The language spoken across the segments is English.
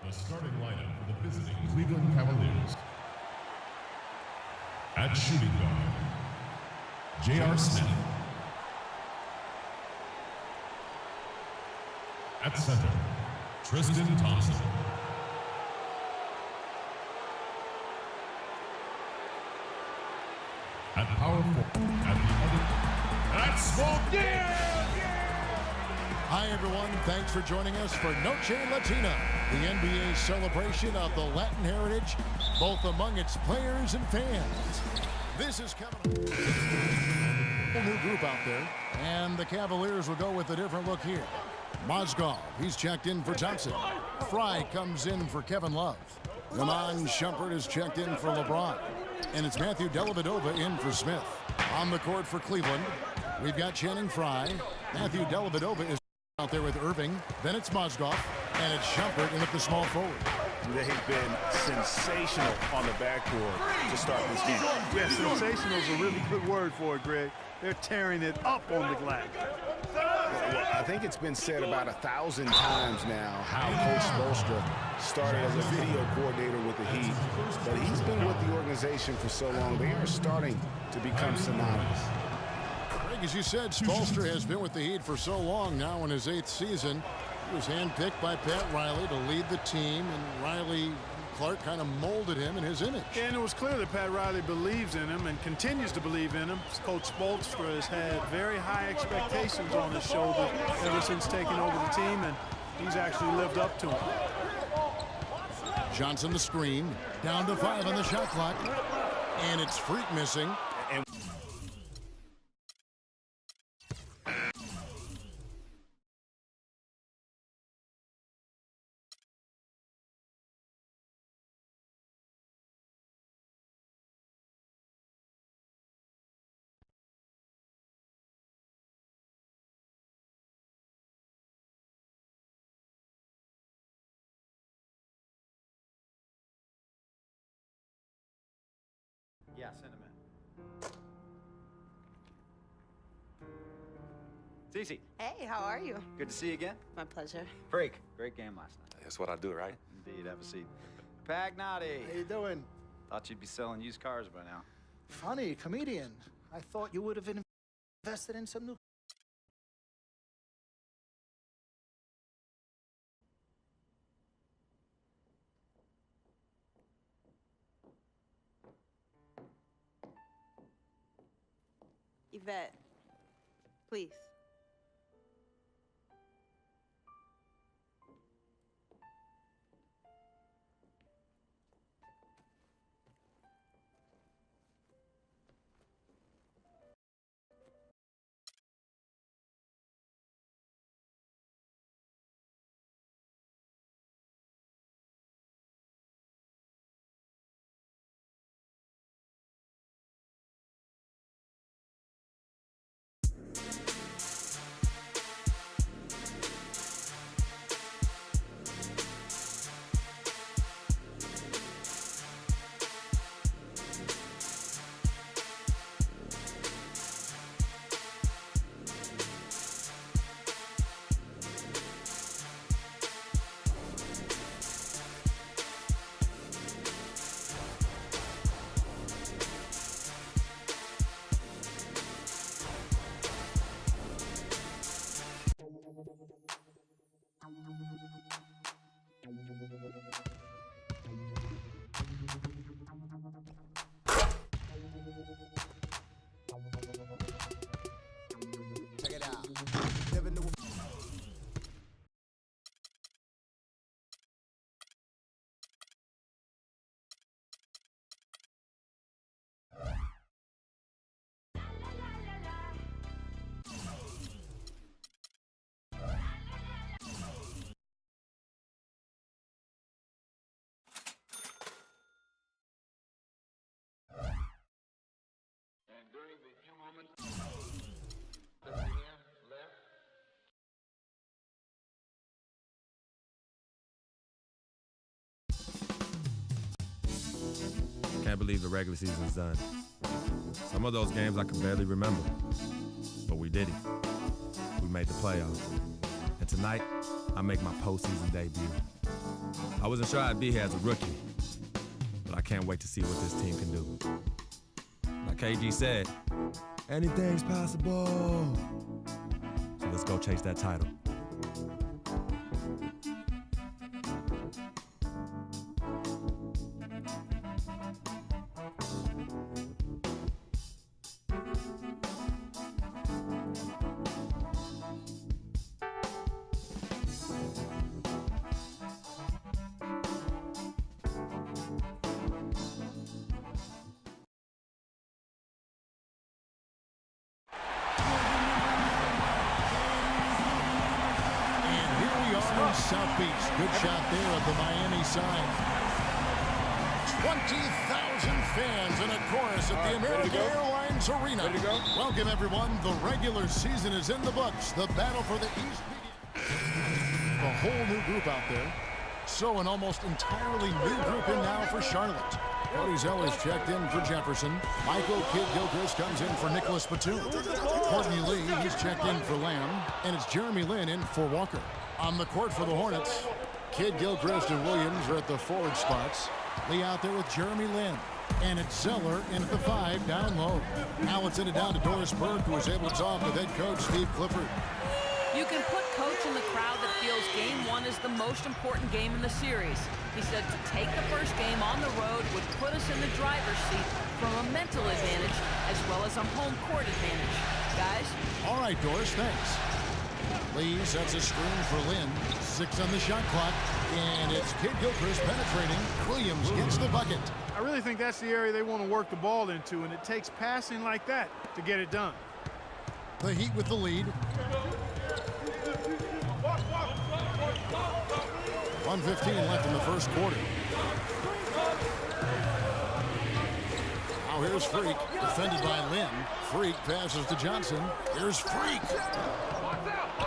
The starting lineup for the visiting Cleveland Cavaliers. At shooting guard, J.R. Smith. At center, Tristan Thompson. At power forward, at the other, at small, Hi, everyone. Thanks for joining us for Noche Latina, the NBA's celebration of the Latin heritage, both among its players and fans. This is Kevin. A new group out there, and the Cavaliers will go with a different look here. Mozgov, he's checked in for Thompson. Fry comes in for Kevin Love. Iman Shumpert is checked in for LeBron. And it's Matthew Dellavedova in for Smith. On the court for Cleveland, we've got Channing Frye. Matthew Dellavedova is out there with Irving. Then it's Mozgov, and it's Shumpert in at the small forward. They've been sensational on the backcourt to start this game. Yeah, sensational is a really good word for it, Greg. They're tearing it up on the glass. Well, I think it's been said about 1,000 times now how Coach Spoelstra started as a video coordinator with the Heat, but he's been with the organization for so long. They are starting to become synonymous. Greg, as you said, Spoelstra has been with the Heat for so long now in his 8th season. He was handpicked by Pat Riley to lead the team, and Riley Clark kind of molded him in his image. And it was clear that Pat Riley believes in him and continues to believe in him. Coach Spoelstra has had very high expectations on his shoulders ever since taking over the team, and he's actually lived up to them. Johnson the screen, down to 5 on the shot clock, and it's Freak missing. Yeah, send him in. Cece. Hey, how are you? Good to see you again. My pleasure. Freak. Great game last night. That's what I do, right? Indeed. Have a seat. Pagnotti. How you doing? Thought you'd be selling used cars by now. Funny, comedian. I thought you would have invested in some new... Yvette, please. Check it out. Never knew. During the few moments that we have left. Can't believe the regular season's done. Some of those games I can barely remember, but we did it. We made the playoffs. And tonight, I make my postseason debut. I wasn't sure I'd be here as a rookie, but I can't wait to see what this team can do. Like KG said, anything's possible. So let's go chase that title. South Beach. Good shot there at the Miami side. 20,000 fans in a chorus at the American Airlines Arena. Welcome, everyone. The regular season is in the books. The battle for the East begins. A whole new group out there. So an almost entirely new group in now for Charlotte. Cody Zeller's checked in for Jefferson. Michael Kidd-Gilchrist comes in for Nicholas Batum. Courtney Lee, he's checked in for Lamb. And it's Jeremy Lin in for Walker. On the court for the Hornets, Kidd-Gilchrist and Williams are at the forward spots. Lee out there with Jeremy Lin. And it's Zeller in at the 5 down low. Now it's in it down to Doris Burke, who was able to talk with head coach Steve Clifford. You can put Coach in the crowd that feels Game 1 is the most important game in the series. He said to take the first game on the road would put us in the driver's seat from a mental advantage as well as a home court advantage. Guys? All right, Doris, thanks. Lee sets a screen for Lin. 6 on the shot clock. And it's Kidd-Gilchrist penetrating. Williams gets the bucket. I really think that's the area they want to work the ball into, and it takes passing like that to get it done. The Heat with the lead. 1:15 left in the first quarter. Now here's Freak, defended by Lin. Freak passes to Johnson. Here's Freak.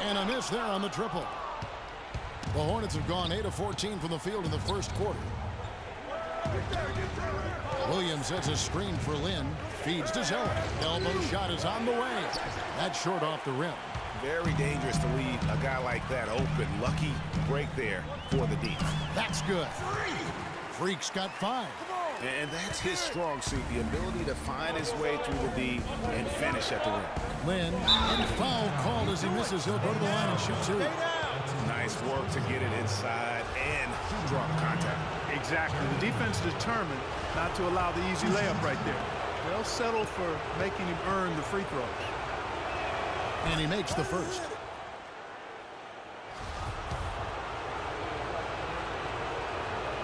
And a miss there on the triple. The Hornets have gone 8 of 14 from the field in the first quarter. Williams sets a screen for Lin. Feeds to Zeller. Elbow shot is on the way. That's short off the rim. Very dangerous to leave a guy like that open. Lucky break there for the D. That's good. Freak's got 5. And that's his strong suit, the ability to find his way through the D and finish at the rim. Lin, and foul called as he misses. He'll go to the line and shoot 2. Nice work to get it inside and drop contact. Exactly. The defense determined not to allow the easy layup right there. They'll settle for making him earn the free throws. And he makes the first.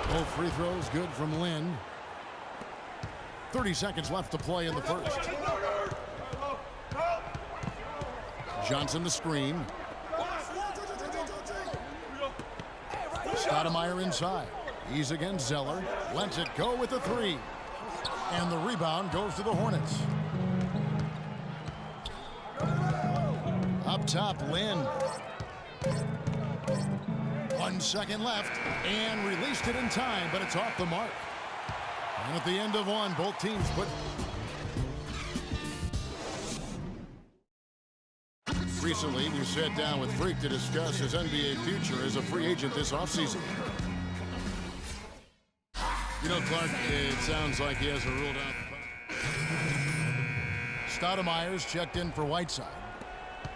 Both free throws good from Lin. 30 seconds left to play in the first. Johnson the screen. Stoudemire inside. He's against Zeller. Lets it go with the 3. And the rebound goes to the Hornets. Up top, Lin. 1 second left, and released it in time, but it's off the mark. And at the end of 1, both teams put... Recently, we sat down with Freak to discuss his NBA future as a free agent this offseason. You know, Clark, it sounds like he hasn't ruled out the... Stoudemire's checked in for Whiteside.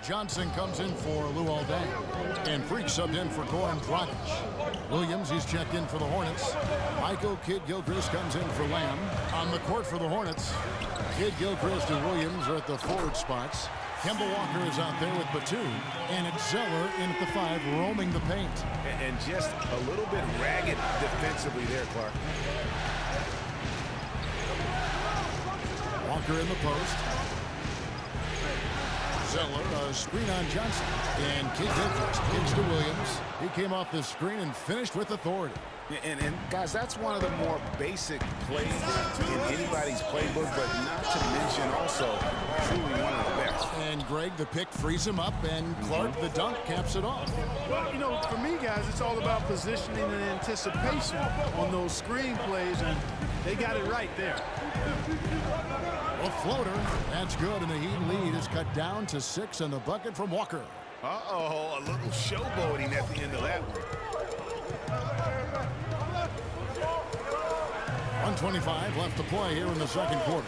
Johnson comes in for Luol Deng. And Freak subbed in for Goran Dragic. Williams, he's checked in for the Hornets. Michael Kidd-Gilchrist comes in for Lamb. On the court for the Hornets, Kidd-Gilchrist and Williams are at the forward spots. Kemba Walker is out there with Batum. And it's Zeller in at the 5, roaming the paint. And just a little bit ragged defensively there, Clark. Walker in the post. Zeller, a screen on Johnson. And Kidd-Gilchrist kicks to Williams. He came off the screen and finished with authority. And guys, that's one of the more basic plays in anybody's playbook, but not to mention also truly one of the best. And Greg, the pick frees him up, and Clark, the dunk, caps it off. Well, you know, for me, guys, it's all about positioning and anticipation on those screen plays, and they got it right there. A floater. That's good, and the Heat lead is cut down to 6 on the bucket from Walker. Uh-oh, a little showboating at the end of that one. 1:25 left to play here in the second quarter.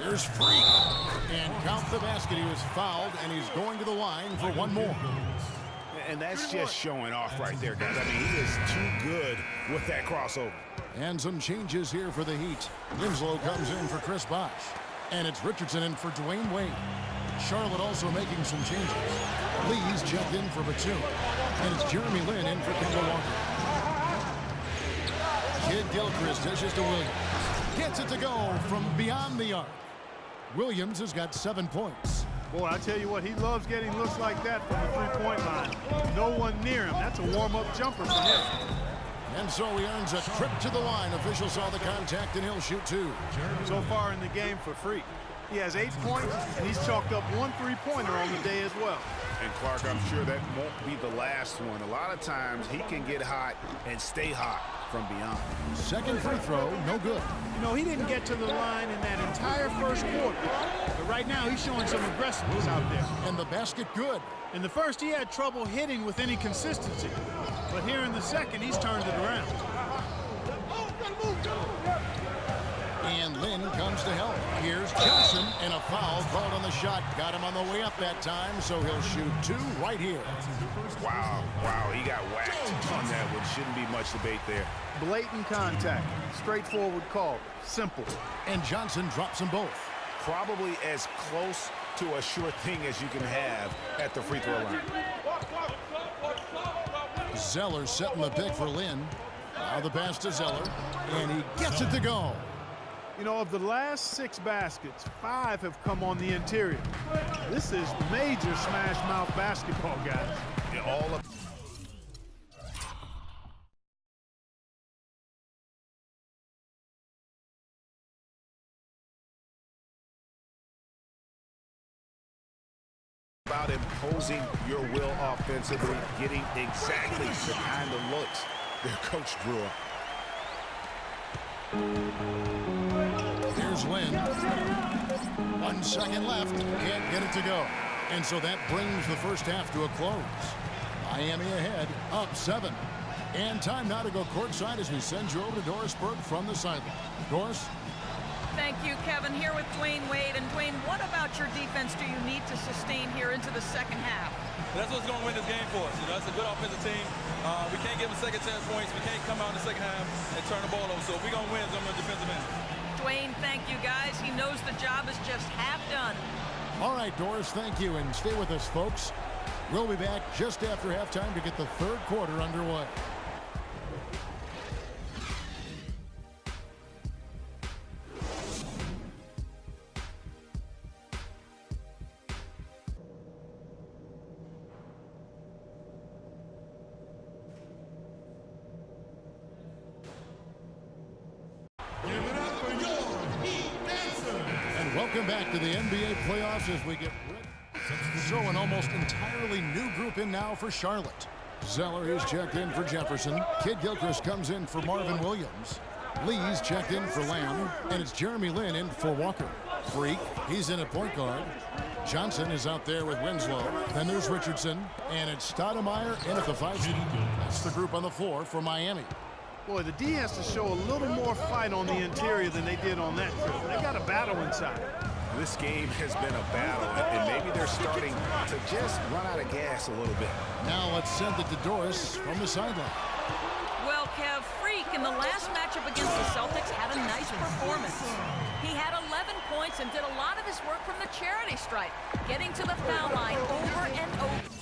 Here's Freak. And count the basket. He was fouled, and he's going to the line for one more. And that's just showing off right there, guys. I mean, he is too good with that crossover. And some changes here for the Heat. Winslow comes in for Chris Bosh. And it's Richardson in for Dwayne Wade. Charlotte also making some changes. Lee's checked in for Batum. And it's Jeremy Lin in for Kemba Walker. Kid Gilchrist dishes to Williams. Gets it to go from beyond the arc. Williams has got 7 points. Boy, I tell you what, he loves getting looks like that from the three-point line. No one near him. That's a warm-up jumper for him. And so he earns a trip to the line. Officials saw the contact, and he'll shoot 2. So far in the game for Freak, he has 8 points, and he's chalked up 1 three-pointer on the day as well. And Clark, I'm sure that won't be the last one. A lot of times he can get hot and stay hot from beyond. Second free throw, no good. You know, he didn't get to the line in that entire first quarter. But right now, he's showing some aggressiveness out there. And the basket good. In the first, he had trouble hitting with any consistency. But here in the second, he's turned it around. And Lin comes to help. Here's Johnson, and a foul called on the shot. Got him on the way up that time, so he'll shoot 2 right here. Wow, he got whacked on that one. Shouldn't be much debate there. Blatant contact. Straightforward call. Simple. And Johnson drops them both. Probably as close to a sure thing as you can have at the free throw line. Zeller setting the pick for Lin. Now the pass to Zeller, and he gets it to go. You know, of the last 6 baskets, 5 have come on the interior. This is major smash mouth basketball, guys. All of about imposing your will offensively, getting exactly the kind of looks their coach drew up. Here's Lin. 1 second left. Can't get it to go. And so that brings the first half to a close. Miami ahead, up 7. And time now to go courtside as we send you over to Doris Burke from the sideline. Doris? Thank you, Kevin. Here with Dwayne Wade. And Dwayne, what about your defense do you need to sustain here into the second half? That's what's going to win this game for us. You know, that's a good offensive team. We can't give them second chance points. We can't come out in the second half and turn the ball over. So if we're going to win, it's on the defensive end. Dwayne, thank you, guys. He knows the job is just half done. All right, Doris, thank you. And stay with us, folks. We'll be back just after halftime to get the third quarter underway. Welcome back to the NBA playoffs as we get ready. So an almost entirely new group in now for Charlotte. Zeller is checked in for Jefferson. Kid Gilchrist comes in for Marvin Williams. Lee's checked in for Lamb. And it's Jeremy Lin in for Walker. Freak, he's in at point guard. Johnson is out there with Winslow. Then there's Richardson. And it's Stoudemire in at the 5 spot. That's the group on the floor for Miami. Boy, the D has to show a little more fight on the interior than they did on that trip. They got a battle inside. This game has been a battle, and maybe they're starting to just run out of gas a little bit. Now let's send it to Doris from the sideline. Well, Kev, Freak in the last matchup against the Celtics had a nice performance. He had 11 points and did a lot of his work from the charity stripe, getting to the foul line over and over.